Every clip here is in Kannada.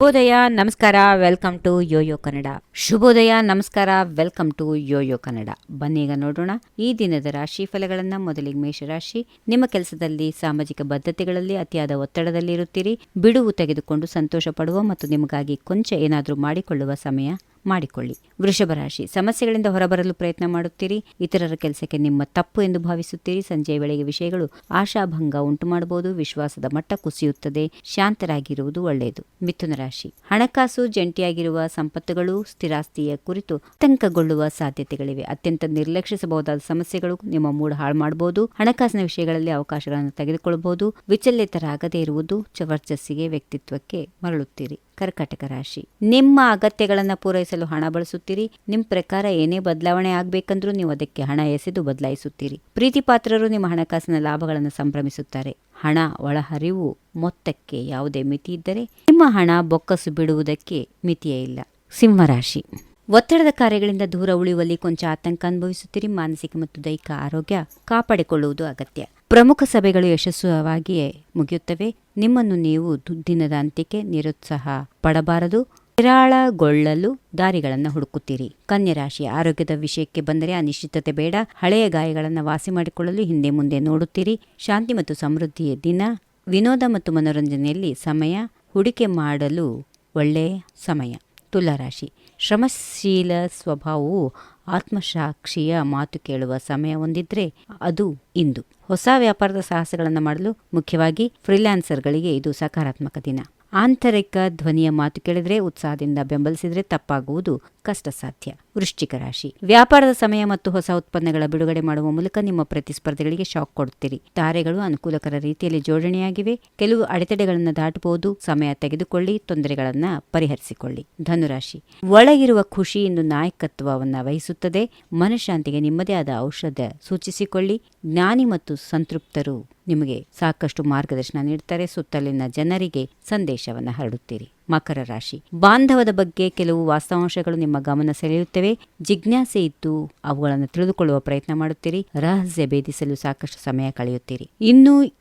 ಶುಭೋದಯ ನಮಸ್ಕಾರ, ವೆಲ್ಕಮ್ ಟು ಯೋಯೋ ಕನ್ನಡ. ಶುಭೋದಯ ನಮಸ್ಕಾರ, ವೆಲ್ಕಮ್ ಟು ಯೋಯೋ ಕನ್ನಡ. ಬನ್ನೀಗ ನೋಡೋಣ ಈ ದಿನದ ರಾಶಿ ಫಲಗಳನ್ನ. ಮೊದಲಿಗೆ ಮೇಷರಾಶಿ. ನಿಮ್ಮ ಕೆಲಸದಲ್ಲಿ ಸಾಮಾಜಿಕ ಬದ್ಧತೆಗಳಲ್ಲಿ ಅತಿಯಾದ ಒತ್ತಡದಲ್ಲಿ ಇರುತ್ತೀರಿ. ಬಿಡುವು ತೆಗೆದುಕೊಂಡು ಸಂತೋಷ ಪಡುವ ಮತ್ತು ನಿಮಗಾಗಿ ಕೊಂಚ ಏನಾದರೂ ಮಾಡಿಕೊಳ್ಳುವ ಸಮಯ ಮಾಡಿಕೊಳ್ಳಿ. ವೃಷಭ ರಾಶಿ. ಸಮಸ್ಯೆಗಳಿಂದ ಹೊರಬರಲು ಪ್ರಯತ್ನ ಮಾಡುತ್ತೀರಿ. ಇತರರ ಕೆಲಸಕ್ಕೆ ನಿಮ್ಮ ತಪ್ಪು ಎಂದು ಭಾವಿಸುತ್ತೀರಿ. ಸಂಜೆಯ ವೇಳೆಗೆ ವಿಷಯಗಳು ಆಶಾಭಂಗ ಉಂಟು ಮಾಡಬಹುದು. ವಿಶ್ವಾಸದ ಮಟ್ಟ ಕುಸಿಯುತ್ತದೆ. ಶಾಂತರಾಗಿರುವುದು ಒಳ್ಳೆಯದು. ಮಿಥುನ ರಾಶಿ. ಹಣಕಾಸು, ಜಂಟಿಯಾಗಿರುವ ಸಂಪತ್ತುಗಳು, ಸ್ಥಿರಾಸ್ತಿಯ ಕುರಿತು ಆತಂಕಗೊಳ್ಳುವ ಸಾಧ್ಯತೆಗಳಿವೆ. ಅತ್ಯಂತ ನಿರ್ಲಕ್ಷಿಸಬಹುದಾದ ಸಮಸ್ಯೆಗಳು ನಿಮ್ಮ ಮೂಡ್ ಹಾಳು ಮಾಡಬಹುದು. ಹಣಕಾಸಿನ ವಿಷಯಗಳಲ್ಲಿ ಅವಕಾಶಗಳನ್ನು ತೆಗೆದುಕೊಳ್ಳಬಹುದು. ವಿಚಲಿತರಾಗದೇ ಇರುವುದು ವರ್ಚಸ್ಸಿಗೆ, ವ್ಯಕ್ತಿತ್ವಕ್ಕೆ ಮರಳುತ್ತೀರಿ. ಕರ್ಕಾಟಕ ರಾಶಿ. ನಿಮ್ಮ ಅಗತ್ಯಗಳನ್ನು ಪೂರೈಸಲು ಹಣ ಬಳಸುತ್ತೀರಿ. ನಿಮ್ಮ ಪ್ರಕಾರ ಏನೇ ಬದಲಾವಣೆ ಆಗಬೇಕಂದ್ರೂ ನೀವು ಅದಕ್ಕೆ ಹಣ ಎಸೆದು ಬದಲಾಯಿಸುತ್ತೀರಿ. ಪ್ರೀತಿ ಪಾತ್ರರು ನಿಮ್ಮ ಹಣಕಾಸಿನ ಲಾಭಗಳನ್ನು ಸಂಭ್ರಮಿಸುತ್ತಾರೆ. ಹಣ ಒಳಹರಿವು ಮೊತ್ತಕ್ಕೆ ಯಾವುದೇ ಮಿತಿ ಇದ್ದರೆ ನಿಮ್ಮ ಹಣ ಬೊಕ್ಕಸು ಬಿಡುವುದಕ್ಕೆ ಮಿತಿಯೇ ಇಲ್ಲ. ಸಿಂಹರಾಶಿ. ಒತ್ತಡದ ಕಾರ್ಯಗಳಿಂದ ದೂರ ಉಳಿಯುವಲ್ಲಿ ಕೊಂಚ ಆತಂಕ ಅನುಭವಿಸುತ್ತೀರಿ. ಮಾನಸಿಕ ಮತ್ತು ದೈಹಿಕ ಆರೋಗ್ಯ ಕಾಪಾಡಿಕೊಳ್ಳುವುದು ಅಗತ್ಯ. ಪ್ರಮುಖ ಸಭೆಗಳು ಯಶಸ್ವಿಯಾಗಿಯೇ ಮುಗಿಯುತ್ತವೆ. ನಿಮ್ಮನ್ನು ನೀವು ದಿನದ ಅಂತ್ಯಕ್ಕೆ ನಿರುತ್ಸಾಹ ಪಡಬಾರದು. ನಿರಾಳಗೊಳ್ಳಲು ದಾರಿಗಳನ್ನು ಹುಡುಕುತ್ತೀರಿ. ಕನ್ಯಾ ರಾಶಿ. ಆರೋಗ್ಯದ ವಿಷಯಕ್ಕೆ ಬಂದರೆ ಅನಿಶ್ಚಿತತೆ ಬೇಡ. ಹಳೆಯ ಗಾಯಗಳನ್ನು ವಾಸಿ ಮಾಡಿಕೊಳ್ಳಲು ಹಿಂದೆ ಮುಂದೆ ನೋಡುತ್ತೀರಿ. ಶಾಂತಿ ಮತ್ತು ಸಮೃದ್ಧಿಯ ದಿನ. ವಿನೋದ ಮತ್ತು ಮನೋರಂಜನೆಯಲ್ಲಿ ಸಮಯ ಹೂಡಿಕೆ ಮಾಡಲು ಒಳ್ಳೆಯ ಸಮಯ. ತುಲಾರಾಶಿ. ಶ್ರಮಶೀಲ ಸ್ವಭಾವವು ಆತ್ಮಸಾಕ್ಷಿಯ ಮಾತು ಕೇಳುವ ಸಮಯ ಹೊಂದಿದ್ರೆ ಅದು ಇಂದು. ಹೊಸ ವ್ಯಾಪಾರದ ಸಾಹಸಗಳನ್ನು ಮಾಡಲು, ಮುಖ್ಯವಾಗಿ ಫ್ರೀಲ್ಯಾನ್ಸರ್ಗಳಿಗೆ ಇದು ಸಕಾರಾತ್ಮಕ ದಿನ. ಆಂತರಿಕ ಧ್ವನಿಯ ಮಾತು ಕೇಳಿದ್ರೆ, ಉತ್ಸಾಹದಿಂದ ಬೆಂಬಲಿಸಿದ್ರೆ ತಪ್ಪಾಗುವುದು ಕಷ್ಟ ಸಾಧ್ಯ. ವೃಶ್ಚಿಕ ರಾಶಿ. ವ್ಯಾಪಾರದ ಸಮಯ ಮತ್ತು ಹೊಸ ಉತ್ಪನ್ನಗಳ ಬಿಡುಗಡೆ ಮಾಡುವ ಮೂಲಕ ನಿಮ್ಮ ಪ್ರತಿಸ್ಪರ್ಧಿಗಳಿಗೆ ಶಾಕ್ ಕೊಡುತ್ತೀರಿ. ತಾರೆಗಳು ಅನುಕೂಲಕರ ರೀತಿಯಲ್ಲಿ ಜೋಡಣೆಯಾಗಿವೆ. ಕೆಲವು ಅಡೆತಡೆಗಳನ್ನು ದಾಟಬಹುದು. ಸಮಯ ತೆಗೆದುಕೊಳ್ಳಿ, ತೊಂದರೆಗಳನ್ನು ಪರಿಹರಿಸಿಕೊಳ್ಳಿ. ಧನುರಾಶಿ. ಒಳಗಿರುವ ಖುಷಿ ಇಂದು ನಾಯಕತ್ವವನ್ನು ವಹಿಸುತ್ತದೆ. ಮನಃಶಾಂತಿಗೆ ನಿಮ್ಮದೇ ಆದ ಔಷಧ ಸೂಚಿಸಿಕೊಳ್ಳಿ. ಜ್ಞಾನಿ ಮತ್ತು ಸಂತೃಪ್ತರು ನಿಮಗೆ ಸಾಕಷ್ಟು ಮಾರ್ಗದರ್ಶನ ನೀಡುತ್ತಾರೆ. ಸುತ್ತಲಿನ ಜನರಿಗೆ ಸಂದೇಶವನ್ನು ಹರಡುತ್ತೀರಿ. ಮಕರ ರಾಶಿ. ಬಾಂಧವದ ಬಗ್ಗೆ ಕೆಲವು ವಾಸ್ತವಾಂಶಗಳು ನಿಮ್ಮ ಗಮನ ಸೆಳೆಯುತ್ತವೆ. ಜಿಜ್ಞಾಸೆ ಇದ್ದು ಅವುಗಳನ್ನು ತಿಳಿದುಕೊಳ್ಳುವ ಪ್ರಯತ್ನ ಮಾಡುತ್ತೀರಿ. ರಹಸ್ಯ ಭೇದಿಸಲು ಸಾಕಷ್ಟು ಸಮಯ ಕಳೆಯುತ್ತೀರಿ.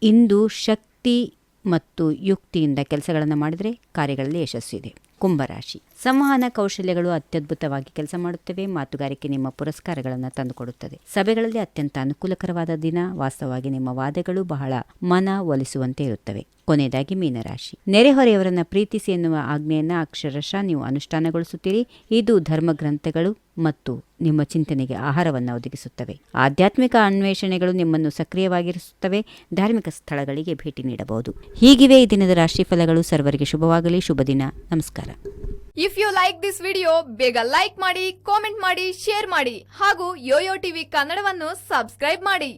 ಇಂದು ಶಕ್ತಿ ಮತ್ತು ಯುಕ್ತಿಯಿಂದ ಕೆಲಸಗಳನ್ನು ಮಾಡಿದರೆ ಕಾರ್ಯಗಳಲ್ಲಿ ಯಶಸ್ವಿದೆ. ಕುಂಭರಾಶಿ. ಸಂವಹನ ಕೌಶಲ್ಯಗಳು ಅತ್ಯದ್ಭುತವಾಗಿ ಕೆಲಸ ಮಾಡುತ್ತವೆ. ಮಾತುಗಾರಿಕೆ ನಿಮ್ಮ ಪುರಸ್ಕಾರಗಳನ್ನು ತಂದುಕೊಡುತ್ತದೆ. ಸಭೆಗಳಲ್ಲಿ ಅತ್ಯಂತ ಅನುಕೂಲಕರವಾದ ದಿನ. ವಾಸ್ತವವಾಗಿ ನಿಮ್ಮ ವಾದಗಳು ಬಹಳ ಮನ ಒಲಿಸುವಂತೆ ಇರುತ್ತವೆ. ಕೊನೆಯದಾಗಿ ಮೀನರಾಶಿ. ನೆರೆಹೊರೆಯವರನ್ನ ಪ್ರೀತಿಸಿ ಎನ್ನುವ ಆಜ್ಞೆಯನ್ನ ಅಕ್ಷರಶಃ ನೀವು ಅನುಷ್ಠಾನಗೊಳಿಸುತ್ತೀರಿ. ಇದು ಧರ್ಮಗ್ರಂಥಗಳು ಮತ್ತು ನಿಮ್ಮ ಚಿಂತನೆಗೆ ಆಹಾರವನ್ನು ಒದಗಿಸುತ್ತವೆ. ಆಧ್ಯಾತ್ಮಿಕ ಅನ್ವೇಷಣೆಗಳು ನಿಮ್ಮನ್ನು ಸಕ್ರಿಯವಾಗಿರಿಸುತ್ತವೆ. ಧಾರ್ಮಿಕ ಸ್ಥಳಗಳಿಗೆ ಭೇಟಿ ನೀಡಬಹುದು. ಹೀಗಿವೆ ಈ ದಿನದ ರಾಶಿ ಫಲಗಳು. ಸರ್ವರಿಗೆ ಶುಭವಾಗಲಿ. ಶುಭ ದಿನ. ನಮಸ್ಕಾರ. If you like this video, ಬೇಗ ಲೈಕ್ ಮಾಡಿ, ಕಾಮೆಂಟ್ ಮಾಡಿ, ಶೇರ್ ಮಾಡಿ ಹಾಗೂ ಯೋಯೋ ಟಿವಿ ಕನ್ನಡವನ್ನು ಸಬ್ಸ್ಕ್ರೈಬ್ ಮಾಡಿ.